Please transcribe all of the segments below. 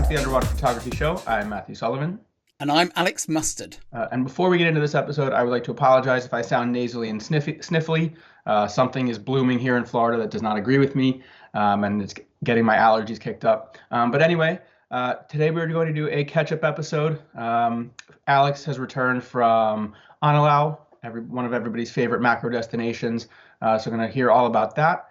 to the Underwater Photography Show. I'm Matthew Sullivan. And I'm Alex Mustard. And before we get into this episode, I would like to apologize if I sound nasally and sniffly. Something is blooming here in Florida that does not agree with me, and it's getting my allergies kicked up. But anyway, today we're going to do a catch-up episode. Alex has returned from Anilao, one of everybody's favorite macro destinations. So we're going to hear all about that.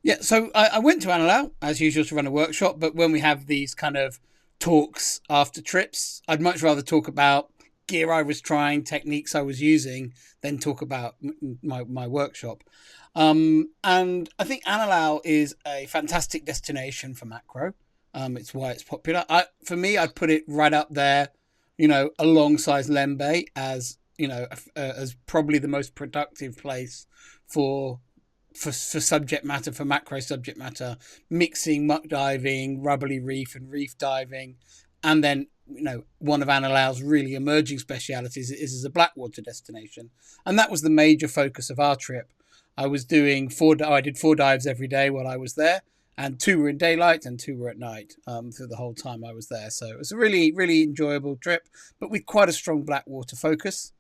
Yeah, so I went to Anilao, as usual, to run a workshop, but when we have these kind of talks after trips, I'd much rather talk about gear I was trying, techniques I was using, than talk about my workshop. And I think Anilao is a fantastic destination for macro. It's why it's popular. For me, I'd put it right up there, alongside Lembeh as, as probably the most productive place for subject matter, for macro subject matter, mixing muck diving, rubbly reef and reef diving. And then, one of Anilao's really emerging specialities is as a blackwater destination. And that was the major focus of our trip. I did 4 dives every day while I was there, and 2 were in daylight and 2 were at night through the whole time I was there. So it was a really, really enjoyable trip, but with quite a strong blackwater focus.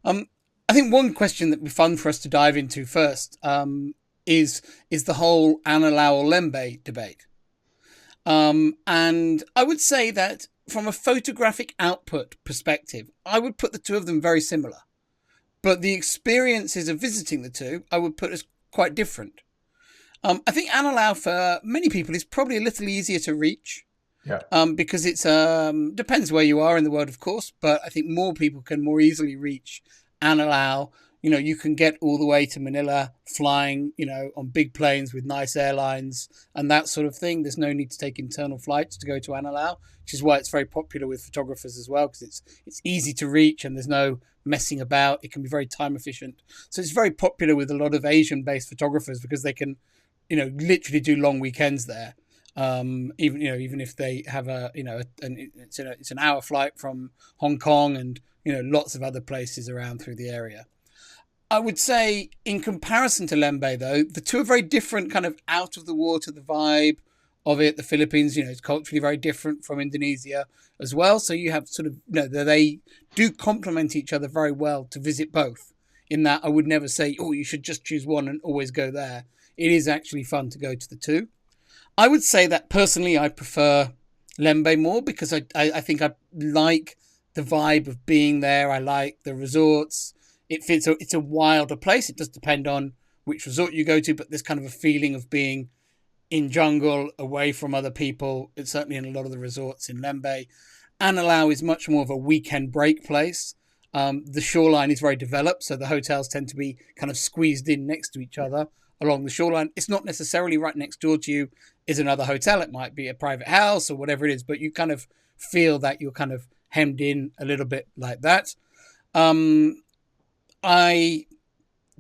I think one question that would be fun for us to dive into first is the whole Anilao or Lembeh debate. And I would say that from a photographic output perspective, I would put the two of them very similar. But the experiences of visiting the two, I would put as quite different. I think Anilao for many people is probably a little easier to reach. Yeah. Because it's depends where you are in the world, of course, but I think more people can more easily reach Anilao. You can get all the way to Manila flying, on big planes with nice airlines and that sort of thing. There's no need to take internal flights to go to Anilao, which is why it's very popular with photographers as well, because it's easy to reach and there's no messing about. It can be very time efficient. So it's very popular with a lot of Asian-based photographers because they can, literally do long weekends there. Even if they have it's an hour flight from Hong Kong and, lots of other places around through the area. I would say, in comparison to Lembeh, though, the two are very different, kind of out of the water, the vibe of it. The Philippines, it's culturally very different from Indonesia as well. So you have sort of, they do complement each other very well to visit both. In that, I would never say, oh, you should just choose one and always go there. It is actually fun to go to the two. I would say that personally, I prefer Lembeh more because I think I like the vibe of being there. I like the resorts. It's a wilder place. It does depend on which resort you go to, but there's kind of a feeling of being in jungle, away from other people. It's certainly in a lot of the resorts in Lembeh. Anilao is much more of a weekend break place. The shoreline is very developed, so the hotels tend to be kind of squeezed in next to each other along the shoreline. It's not necessarily right next door to you is another hotel. It might be a private house or whatever it is, but you kind of feel that you're kind of hemmed in a little bit like that. I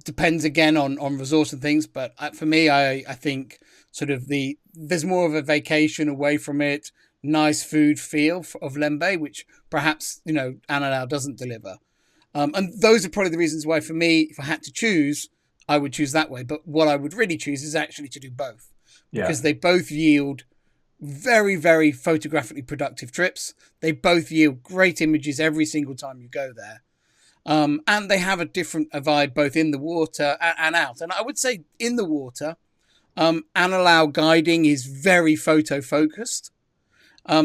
depends again on resource and things, but for me, I think sort of there's more of a vacation away from it, nice food feel of Lembeh, which perhaps Anilao doesn't deliver. And those are probably the reasons why for me, if I had to choose, I would choose that way. But what I would really choose is actually to do both, because they both yield very, very photographically productive trips. They both yield great images every single time you go there. And they have a different vibe both in the water and out. And I would say in the water, Anilao guiding is very photo focused.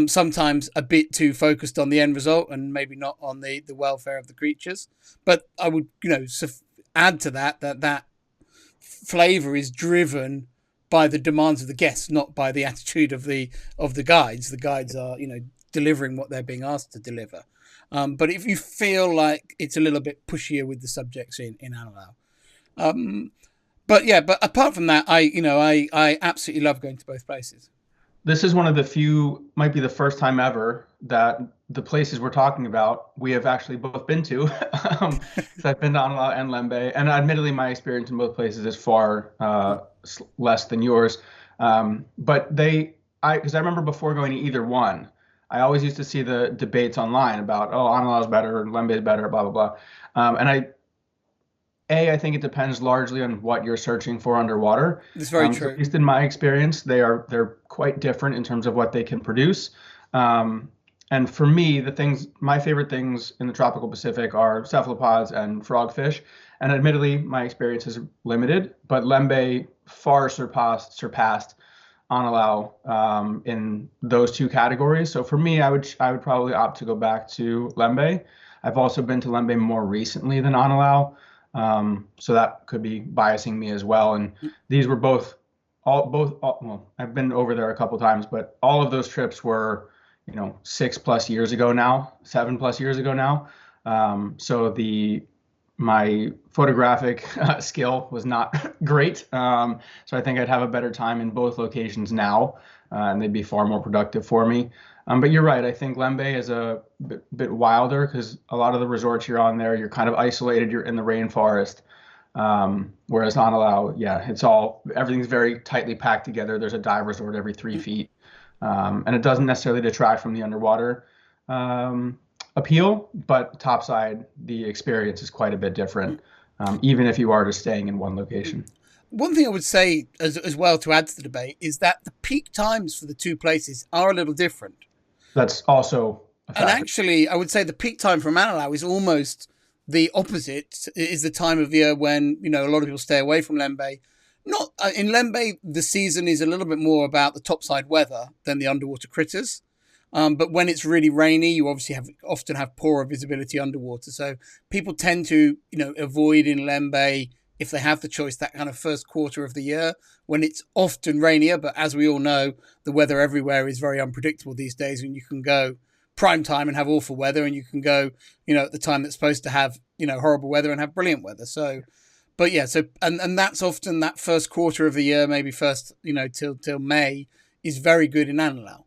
Sometimes a bit too focused on the end result and maybe not on the welfare of the creatures. But I would, add to that flavor is driven by the demands of the guests, not by the attitude of the guides. The guides are, delivering what they're being asked to deliver. But if you feel like it's a little bit pushier with the subjects in Anilao. But apart from that, I absolutely love going to both places. This is one of the few, might be the first time ever, that the places we're talking about, we have actually both been to. So I've been to Anilao and Lembeh, and admittedly, my experience in both places is far less than yours. But because I remember before going to either one, I always used to see the debates online about, oh, Anilao is better, Lembeh is better, blah, blah, blah. I think it depends largely on what you're searching for underwater. It's very true. So at least in my experience, they're quite different in terms of what they can produce. And for me, my favorite things in the tropical Pacific are cephalopods and frogfish. And admittedly, my experience is limited, but Lembeh far surpassed Anilao in those two categories. So for me, I would probably opt to go back to Lembeh. I've also been to Lembeh more recently than Anilao, so that could be biasing me as well. And these were well, I've been over there a couple times, but all of those trips were, 6+ years ago now, 7+ years ago now. So my photographic skill was not great. So I think I'd have a better time in both locations now, and they'd be far more productive for me. But you're right. I think Lembeh is a bit wilder because a lot of the resorts you're on there, you're kind of isolated. You're in the rainforest. Whereas Anilao, yeah, everything's very tightly packed together. There's a dive resort every 3 feet. And it doesn't necessarily detract from the underwater appeal, but topside, the experience is quite a bit different, even if you are just staying in one location. One thing I would say as well to add to the debate is that the peak times for the two places are a little different. That's also a factor. And actually, I would say the peak time from Anilao is almost the opposite. It is the time of year when, a lot of people stay away from Lembeh. Not in Lembeh, the season is a little bit more about the topside weather than the underwater critters. But when it's really rainy, you obviously often have poorer visibility underwater. So people tend to, avoid in Lembeh, if they have the choice, that kind of first quarter of the year when it's often rainier. But as we all know, the weather everywhere is very unpredictable these days, and you can go prime time and have awful weather, and you can go, at the time that's supposed to have, horrible weather and have brilliant weather. So, but yeah, and that's often that first quarter of the year, maybe first, till May is very good in Anilao.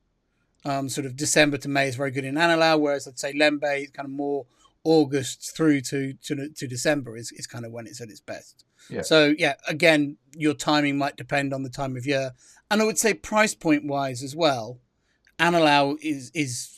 Sort of December to May is very good in Anilao, whereas I'd say Lembeh is kind of more August through to December is kind of when it's at its best. Yeah. So yeah, again, your timing might depend on the time of year, and I would say price point wise as well, Anilao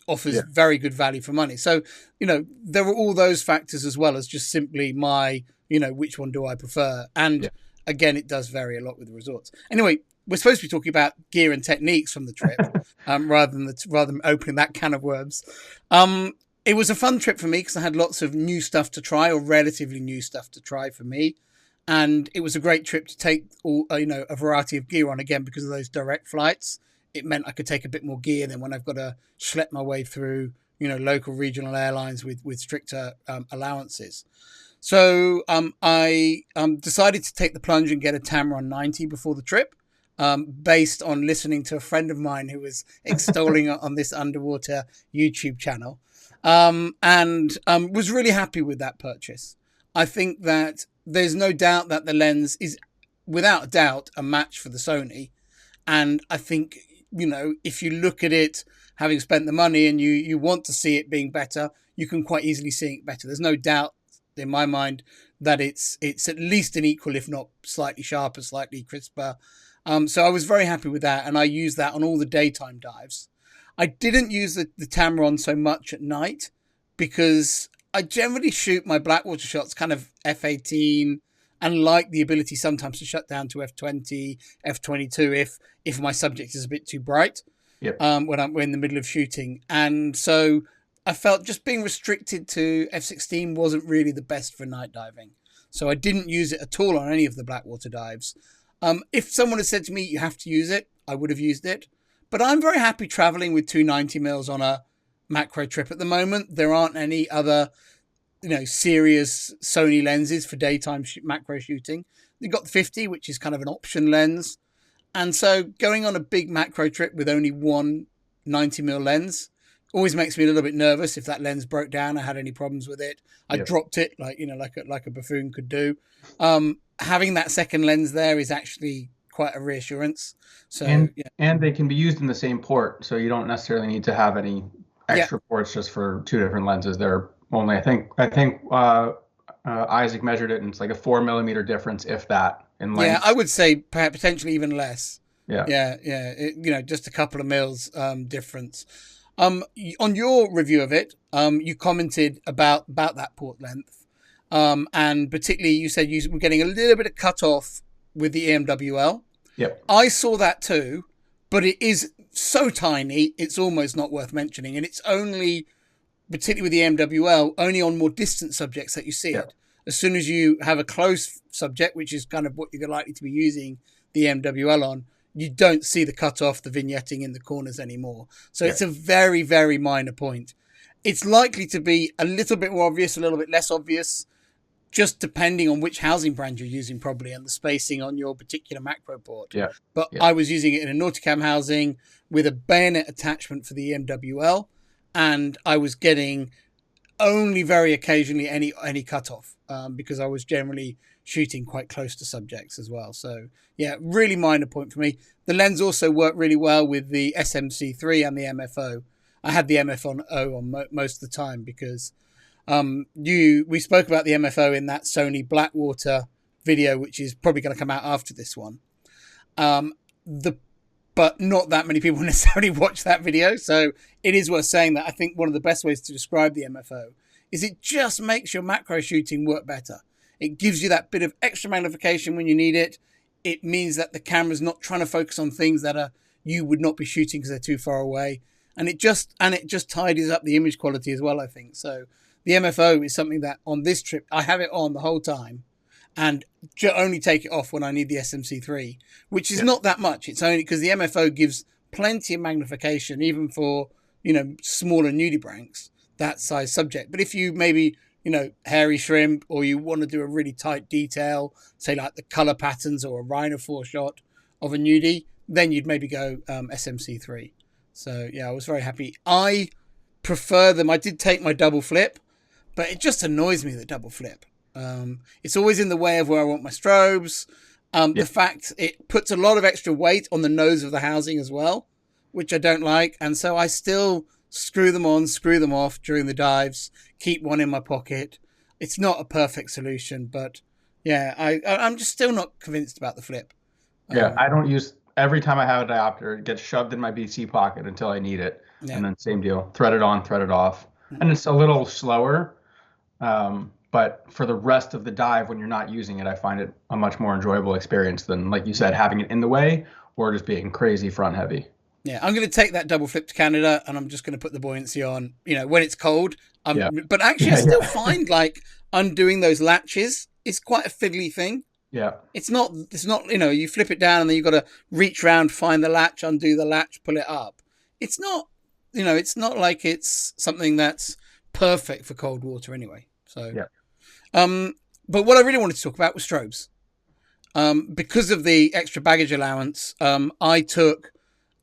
offers very good value for money. So there are all those factors as well as just simply my which one do I prefer, and again, it does vary a lot with the resorts. Anyway, we're supposed to be talking about gear and techniques from the trip, rather than opening that can of worms. It was a fun trip for me because I had lots of new stuff to try, or relatively new stuff to try for me. And it was a great trip to take a variety of gear on, again, because of those direct flights. It meant I could take a bit more gear than when I've got to schlep my way through, local regional airlines with stricter allowances. So I decided to take the plunge and get a Tamron 90 before the trip. Based on listening to a friend of mine who was extolling it on this underwater YouTube channel, and was really happy with that purchase. I think that there's no doubt that the lens is, without a doubt, a match for the Sony. And I think, if you look at it, having spent the money and you want to see it being better, you can quite easily see it better. There's no doubt in my mind that it's at least an equal, if not slightly sharper, slightly crisper. So I was very happy with that, and I used that on all the daytime dives. I didn't use the Tamron so much at night because I generally shoot my blackwater shots kind of f/18 and like the ability sometimes to shut down to f/20, f/22 if my subject is a bit too bright. Yep. When I'm in the middle of shooting. And so I felt just being restricted to f/16 wasn't really the best for night diving. So I didn't use it at all on any of the blackwater dives. If someone had said to me, you have to use it, I would have used it. But I'm very happy traveling with 290mm on a macro trip at the moment. There aren't any other, serious Sony lenses for daytime macro shooting. You've got the 50, which is kind of an option lens. And so going on a big macro trip with only one 90mm lens always makes me a little bit nervous if that lens broke down. I had any problems with it. I dropped it like a buffoon could do. Having that second lens there is actually quite a reassurance. So and they can be used in the same port, so you don't necessarily need to have any extra ports just for two different lenses. They're only, I think Isaac measured it, and it's like a 4mm difference, if that, in length. Yeah, I would say potentially even less. Yeah. Just a couple of mils difference. On your review of it, you commented about that port length, and particularly you said you were getting a little bit of cut off with the EMWL. Yep. I saw that too, but it is so tiny, it's almost not worth mentioning. And it's only, particularly with the MWL, only on more distant subjects that you see Yeah. it. As soon as you have a close subject, which is kind of what you're likely to be using the MWL on, you don't see the cutoff, the vignetting in the corners anymore. So it's a very, very minor point. It's likely to be a little bit more obvious, a little bit less obvious, just depending on which housing brand you're using, probably, and the spacing on your particular macro port. Yeah. But Yeah. I was using it in a Nauticam housing with a bayonet attachment for the MWL, and I was getting only very occasionally any cutoff, because I was generally shooting quite close to subjects as well. So yeah, really minor point for me. The lens also worked really well with the SMC3 and the MFO. I had the MFO on most of the time because we spoke about the MFO in that Sony Blackwater video, which is probably going to come out after this one. But not that many people necessarily watch that video, so it is worth saying that I think one of the best ways to describe the MFO is it just makes your macro shooting work better. It gives you that bit of extra magnification when you need it. It means that the camera's not trying to focus on things that you would not be shooting because they're too far away, and it just tidies up the image quality as well, I think. So the MFO is something that on this trip I have it on the whole time, and only take it off when I need the SMC3, which is not that much. It's only because the MFO gives plenty of magnification, even for, smaller nudibranchs, that size subject. But if you maybe, hairy shrimp, or you want to do a really tight detail, say like the color patterns or a rhinophore shot of a nudie, then you'd maybe go SMC3. So yeah, I was very happy. I prefer them. I did take my double flip, but it just annoys me, the double flip. It's always in the way of where I want my strobes. The fact it puts a lot of extra weight on the nose of the housing as well, which I don't like. And so I still screw them on, screw them off during the dives, keep one in my pocket. It's not a perfect solution, but yeah, I'm just still not convinced about the flip. Yeah, I don't use, every time I have a diopter, it gets shoved in my BC pocket until I need it. Yeah. And then same deal, thread it on, thread it off. And it's a little slower. But for the rest of the dive, when you're not using it, I find it a much more enjoyable experience than, like you said, having it in the way or just being crazy front heavy. Yeah, I'm going to take that double flip to Canada, and I'm just going to put the buoyancy on, when it's cold. But actually, I still find like undoing those latches is quite a fiddly thing. Yeah. It's not, you flip it down and then you've got to reach around, find the latch, undo the latch, pull it up. It's not, it's not like it's something that's perfect for cold water anyway. So, yeah. But what I really wanted to talk about was strobes. Because of the extra baggage allowance, I took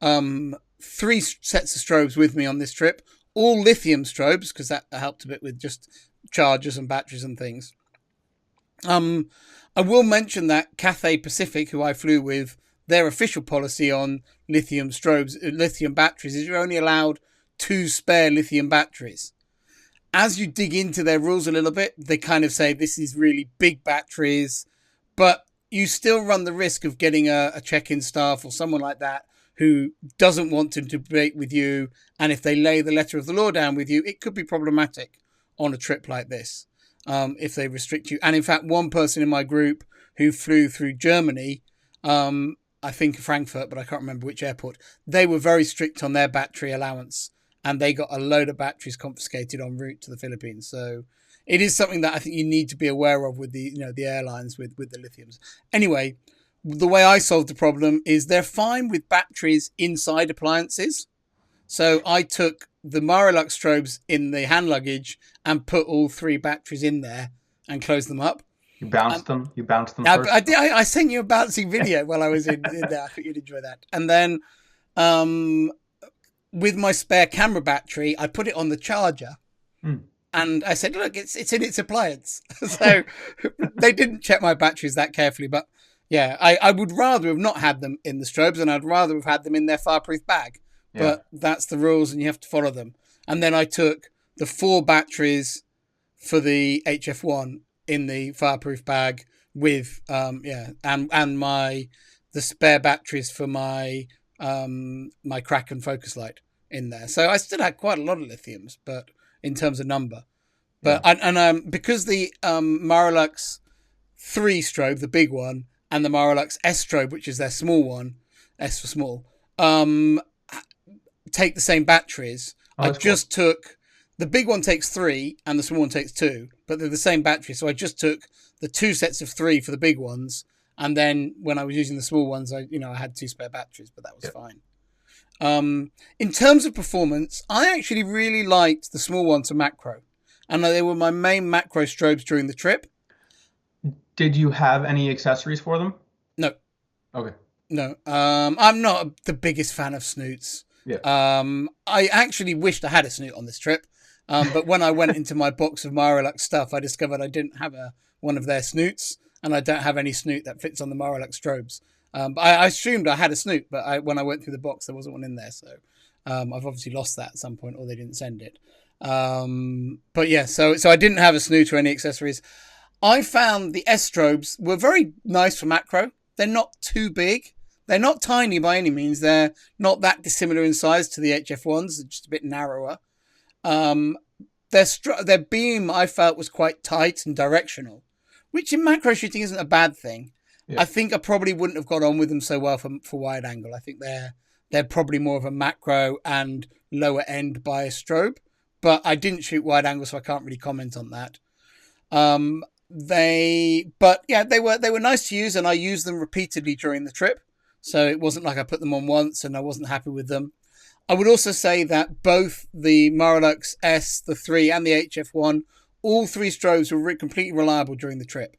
3 sets of strobes with me on this trip, all lithium strobes, because that helped a bit with just chargers and batteries and things. I will mention that Cathay Pacific, who I flew with, their official policy on lithium strobes, lithium batteries, is you're only allowed 2 spare lithium batteries. As you dig into their rules a little bit, they kind of say this is really big batteries, but you still run the risk of getting a check-in staff or someone like that who doesn't want to debate with you, and if they lay the letter of the law down with you, it could be problematic on a trip like this, if they restrict you. And in fact, one person in my group who flew through Germany, I think Frankfurt, but I can't remember which airport, they were very strict on their battery allowance, and they got a load of batteries confiscated en route to the Philippines. So it is something that I think you need to be aware of with the the airlines with the lithiums. Anyway, the way I solved the problem is they're fine with batteries inside appliances. So I took the Marelux strobes in the hand luggage and put all 3 batteries in there and closed them up. You bounced them. You bounced them first. I sent you a bouncing video while I was in there. I think you'd enjoy that. And then with my spare camera battery, I put it on the charger. And I said, look, it's in its appliance. So they didn't check my batteries that carefully. But yeah, I would rather have not had them in the strobes, and I'd rather have had them in their fireproof bag. Yeah. But that's the rules and you have to follow them. And then I took the 4 batteries for the HF-1 in the fireproof bag with, and the spare batteries for my my Kraken focus light in there. So I still had quite a lot of lithiums, but in terms of number. But because the Marelux III strobe, the big one, and the Marelux S strobe, which is their small one, S for small, um, take the same batteries. Oh, I that's cool. just took the big one takes 3 and the small one takes 2, but they're the same battery. So I just took the 2 sets of 3 for the big ones, and then when I was using the small ones, I had 2 spare batteries, but that was fine. In terms of performance, I actually really liked the small ones for macro, and they were my main macro strobes during the trip. Did you have any accessories for them? No. Okay. No. I'm not the biggest fan of snoots. Yeah. I actually wished I had a snoot on this trip, but when I went into my box of Marelux stuff, I discovered I didn't have one of their snoots, and I don't have any snoot that fits on the Marelux strobes. But I assumed I had a snoot, but when I went through the box, there wasn't one in there. So I've obviously lost that at some point, or they didn't send it. But yeah, so I didn't have a snoot or any accessories. I found the S strobes were very nice for macro. They're not too big. They're not tiny by any means. They're not that dissimilar in size to the HF-1s. They're just a bit narrower. Their beam, I felt, was quite tight and directional, which in macro shooting isn't a bad thing. Yeah. I think I probably wouldn't have got on with them so well for wide angle. I think they're probably more of a macro and lower end bias strobe, but I didn't shoot wide angle, so I can't really comment on that. They were nice to use, and I used them repeatedly during the trip. So it wasn't like I put them on once and I wasn't happy with them. I would also say that both the Marelux S, the 3, and the HF-1, all 3 strobes were completely reliable during the trip.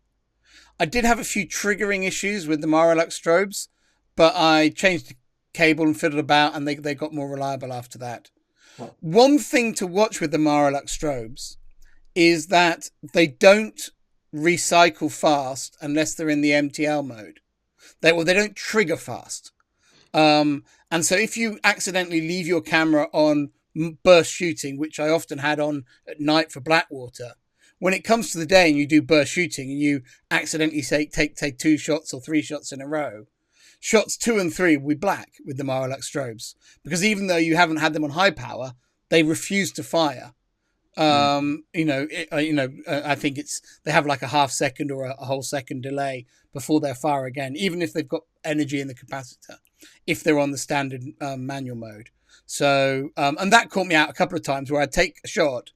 I did have a few triggering issues with the Marelux strobes, but I changed the cable and fiddled about, and they got more reliable after that. What? One thing to watch with the Marelux strobes is that they don't recycle fast unless they're in the MTL mode. They don't trigger fast. And so if you accidentally leave your camera on burst shooting, which I often had on at night for blackwater, when it comes to the day and you do burst shooting and you accidentally take 2 shots or 3 shots in a row, shots 2 and 3 will be black with the Marelux strobes, because even though you haven't had them on high power, they refuse to fire. I think they have like a half second or a whole second delay before they fire again, even if they've got energy in the capacitor, if they're on the standard manual mode. So, and that caught me out a couple of times where I'd take a shot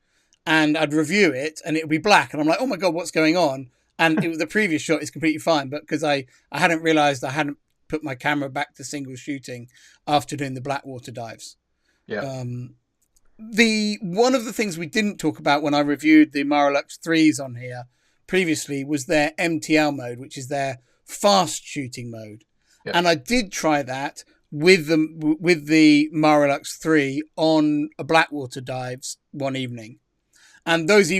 and I'd review it and it would be black. And I'm like, oh my God, what's going on? And the previous shot is completely fine. But because I hadn't realized I hadn't put my camera back to single shooting after doing the blackwater dives. Yeah. One of the things we didn't talk about when I reviewed the Marelux 3s on here previously was their MTL mode, which is their fast shooting mode. Yep. And I did try that with the Marelux 3 on a blackwater dives one evening. And those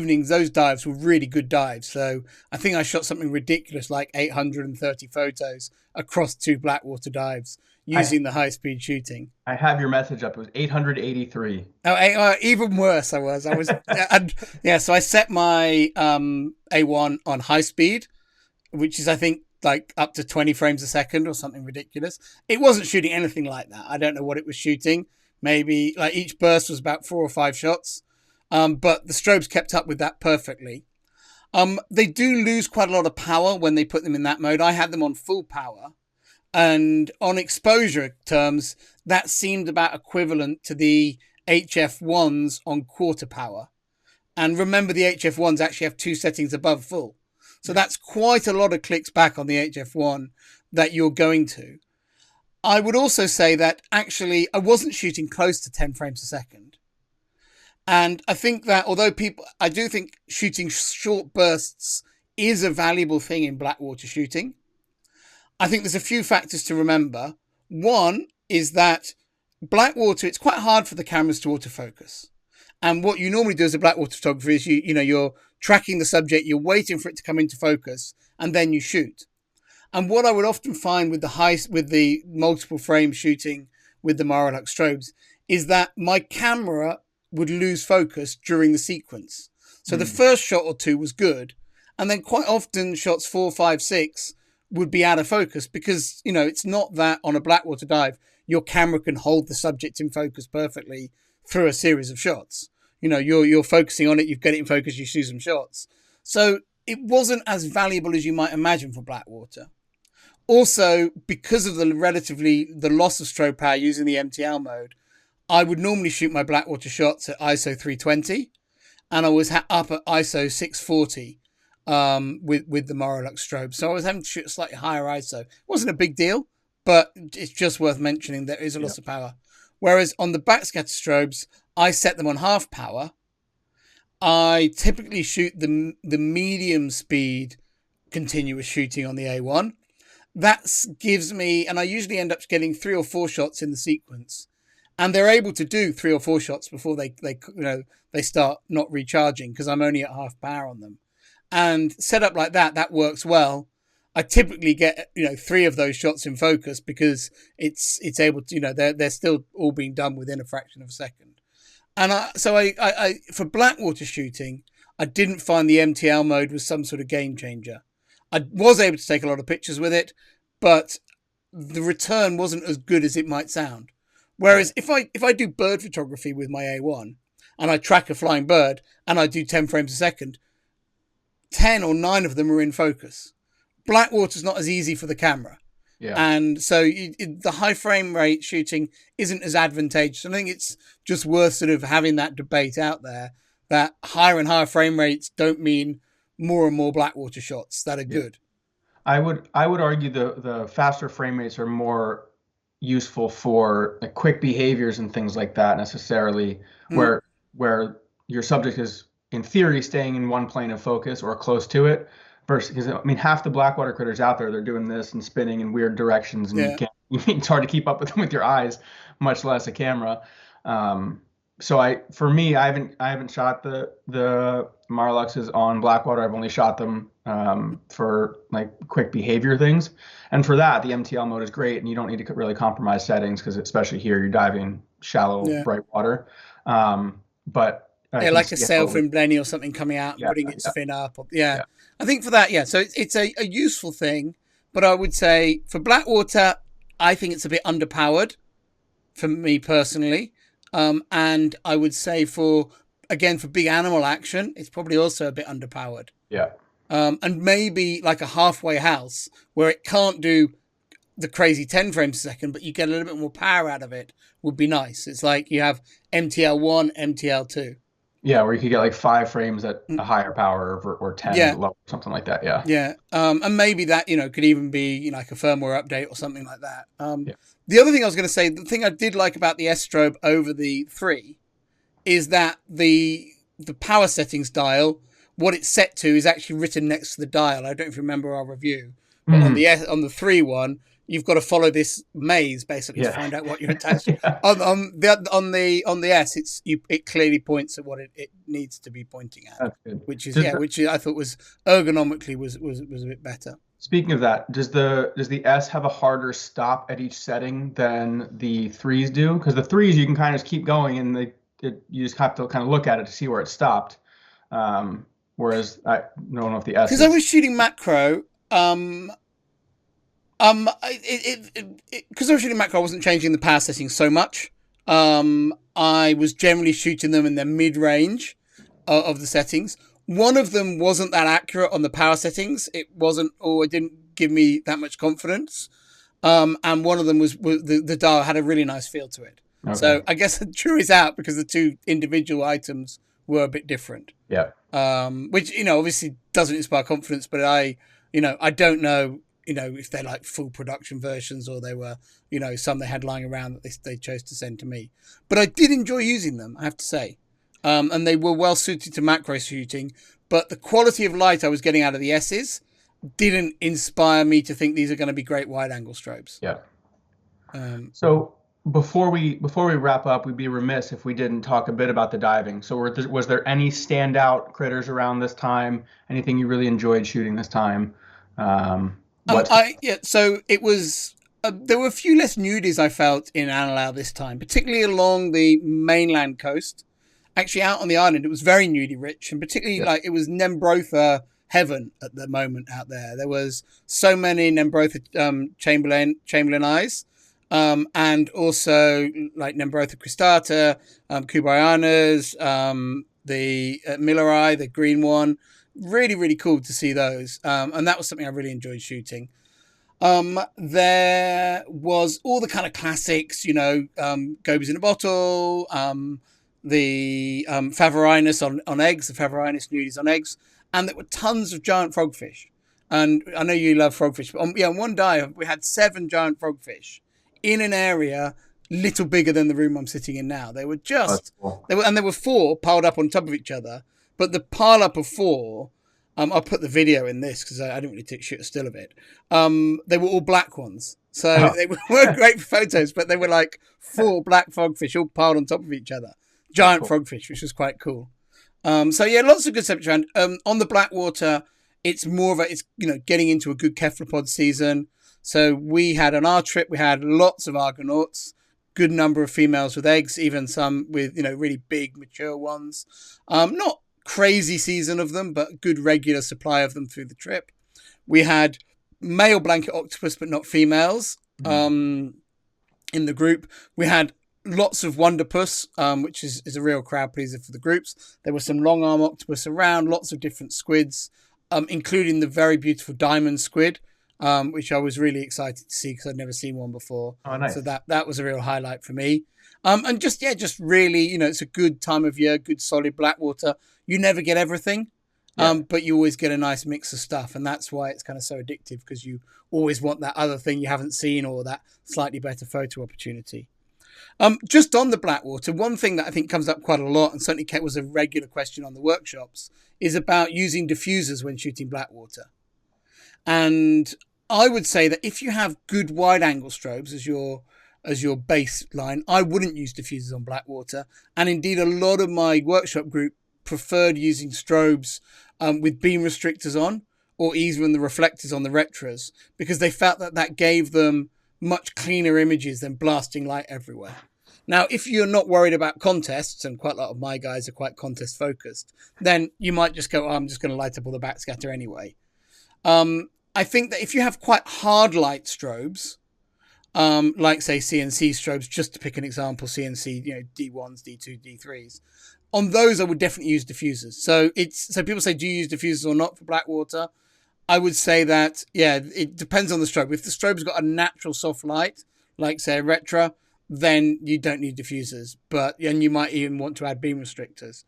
dives were really good dives. So I think I shot something ridiculous like 830 photos across 2 blackwater dives using the high-speed shooting. I have your message up. It was 883. Oh, even worse I was. So I set my A1 on high speed, which is, I think, like up to 20 frames a second or something ridiculous. It wasn't shooting anything like that. I don't know what it was shooting. Maybe like each burst was about 4 or 5 shots. But the strobes kept up with that perfectly. They do lose quite a lot of power when they put them in that mode. I had them on full power. And on exposure terms, that seemed about equivalent to the HF-1s on quarter power. And remember, the HF-1s actually have 2 settings above full. So that's quite a lot of clicks back on the HF-1 that you're going to. I would also say that actually I wasn't shooting close to 10 frames a second. And I think that I do think shooting short bursts is a valuable thing in blackwater shooting. I think there's a few factors to remember. One is that blackwater, it's quite hard for the cameras to autofocus. And what you normally do as a blackwater photographer is you're tracking the subject, you're waiting for it to come into focus, and then you shoot. And what I would often find with the multiple frame shooting with the Marelux strobes is that my camera would lose focus during the sequence. So the first shot or 2 was good, and then quite often shots 4, 5, 6 would be out of focus because, it's not that on a blackwater dive, your camera can hold the subject in focus perfectly through a series of shots. You're focusing on it, you get it in focus, you shoot some shots. So it wasn't as valuable as you might imagine for blackwater. Also, because of the loss of strobe power using the MTL mode, I would normally shoot my blackwater shots at ISO 320, and I was up at ISO 640 with the Marelux strobe. So I was having to shoot a slightly higher ISO. It wasn't a big deal, but it's just worth mentioning there is a loss of power. Whereas on the backscatter strobes, I set them on half power. I typically shoot the medium speed continuous shooting on the A1. That gives me, and I usually end up getting 3 or 4 shots in the sequence. And they're able to do 3 or 4 shots before they start not recharging, because I'm only at half power on them. And set up like that, that works well. I typically get 3 of those shots in focus, because it's able to, they're still all being done within a fraction of a second. And so for blackwater shooting, I didn't find the MTL mode was some sort of game changer. I was able to take a lot of pictures with it, but the return wasn't as good as it might sound. Whereas if I do bird photography with my A1 and I track a flying bird and I do 10 frames a second, 10 or 9 of them are in focus. Blackwater's not as easy for the camera. Yeah. And so the high frame rate shooting isn't as advantageous. I think it's just worth sort of having that debate out there, that higher and higher frame rates don't mean more and more blackwater shots that are good. I would argue the faster frame rates are more useful for like quick behaviors and things like that necessarily, where your subject is in theory staying in one plane of focus or close to it. Versus, because I mean, half the blackwater critters out there, they're doing this and spinning in weird directions, and it's hard to keep up with them with your eyes, much less a camera. So for me, I haven't shot the Mareluxes on blackwater. I've only shot them for like quick behavior things, and for that, the MTL mode is great, and you don't need to really compromise settings, because especially here you're diving shallow, bright water. But like a sailfin blenny or something coming out and putting its fin up. I think for that, so it's a useful thing. But I would say for blackwater, I think it's a bit underpowered for me personally. And I would say for big animal action, it's probably also a bit underpowered. Yeah. And maybe like a halfway house where it can't do the crazy 10 frames a second, but you get a little bit more power out of it would be nice. It's like you have MTL1, MTL2. Yeah, where you could get like 5 frames at a higher power or 10 at lower, something like that. Yeah. And maybe that, could even be like a firmware update or something like that. The other thing I was going to say, the thing I did like about the S strobe over the 3 is that the power settings dial, what it's set to is actually written next to the dial. I don't know if you remember our review, but on the 3 one, you've got to follow this maze basically to find out what you're attached to. On the S, it clearly points at what it needs to be pointing at. That's good. Which I thought was ergonomically was a bit better. Speaking of that, does the S have a harder stop at each setting than the 3s do? Because the 3s you can kind of just keep going, and you just have to kind of look at it to see where it stopped. Whereas I don't know if the S. Because I was shooting macro. Because I was shooting macro, I wasn't changing the power settings so much. I was generally shooting them in the mid-range of the settings. One of them wasn't that accurate on the power settings. It didn't give me that much confidence. And one of them was the dial had a really nice feel to it. Okay. So I guess the jury's out, because the 2 individual items were a bit different. Yeah. Which, obviously doesn't inspire confidence, but I don't know, if they're like full production versions, or they were, some they had lying around that they chose to send to me. But I did enjoy using them, I have to say. And they were well suited to macro shooting, but the quality of light I was getting out of the S's didn't inspire me to think these are going to be great wide angle strobes. Yeah. So before we wrap up, we'd be remiss if we didn't talk a bit about the diving. So was there any standout critters around this time? Anything you really enjoyed shooting this time? So it was. There were a few less nudies I felt in Anilao this time, particularly along the mainland coast. Actually, out on the island, it was very nudie rich, and particularly it was Nembrotha heaven at the moment out there. There was so many Nembrotha Chamberlain eyes, and also like Nembrotha cristata, Kubayanas, the Millerai, the green one. Really, really cool to see those. And that was something I really enjoyed shooting. There was all the kind of classics, gobies in a bottle, the Favorinus on eggs, the Favorinus nudis on eggs, and there were tons of giant frogfish. And I know you love frogfish, but on one dive we had 7 giant frogfish in an area little bigger than the room I'm sitting in now. They were just, Cool. there were 4 piled up on top of each other, but the pile up of 4. I'll put the video in this because I didn't really shoot a still of it. They were all black ones. So they weren't great for photos, but they were like 4 black frogfish all piled on top of each other. Giant frogfish, which was quite cool. So yeah, lots of good subjects around. On the blackwater, it's more of it's getting into a good cephalopod season. So we had on our trip, we had lots of Argonauts, good number of females with eggs, even some with really big mature ones. Not crazy season of them, but good regular supply of them through the trip. We had male blanket octopus, but not females in the group. We had lots of wonderpus, which is a real crowd pleaser for the groups. There were some long arm octopus around, lots of different squids, including the very beautiful diamond squid, which I was really excited to see because I'd never seen one before. Oh, nice. So that was a real highlight for me. And just really, it's a good time of year, good solid blackwater. You never get everything, but you always get a nice mix of stuff. And that's why it's kind of so addictive, because you always want that other thing you haven't seen or that slightly better photo opportunity. Just on the blackwater, one thing that I think comes up quite a lot, and certainly was a regular question on the workshops, is about using diffusers when shooting blackwater. And I would say that if you have good wide angle strobes as your baseline, I wouldn't use diffusers on blackwater. And indeed, a lot of my workshop group preferred using strobes with beam restrictors on, or even the reflectors on the retras, because they felt that gave them much cleaner images than blasting light everywhere. Now, if you're not worried about contests, and quite a lot of my guys are quite contest focused, then you might just go, I'm just going to light up all the backscatter anyway. I think that if you have quite hard light strobes, like say CNC strobes, just to pick an example, CNC, D1s, D2, D3s, on those I would definitely use diffusers. So people say, do you use diffusers or not for blackwater? I would say that, it depends on the strobe. If the strobe's got a natural soft light, like say a Retra, then you don't need diffusers. And you might even want to add beam restrictors.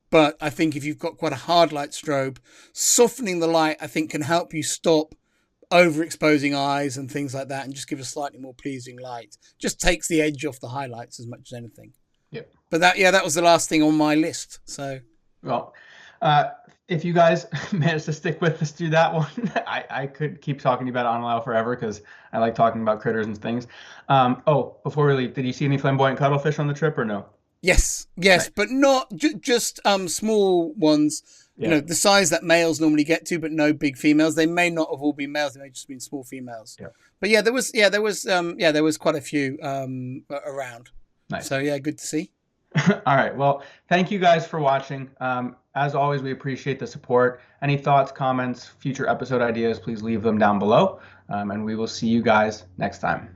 But I think if you've got quite a hard light strobe, softening the light, I think, can help you stop overexposing eyes and things like that, and just give a slightly more pleasing light. Just takes the edge off the highlights as much as anything. Yep. But that was the last thing on my list. So, well, if you guys managed to stick with us through that one, I could keep talking about Anilao forever because I like talking about critters and things. Before we leave, did you see any flamboyant cuttlefish on the trip or no? Yes, right. But not just small ones. Yeah. The size that males normally get to, but no big females. They may not have all been males; they may have just been small females. Yeah. But there was quite a few around. Nice. So good to see. All right. Well, thank you guys for watching. As always, we appreciate the support. Any thoughts, comments, future episode ideas, please leave them down below. And we will see you guys next time.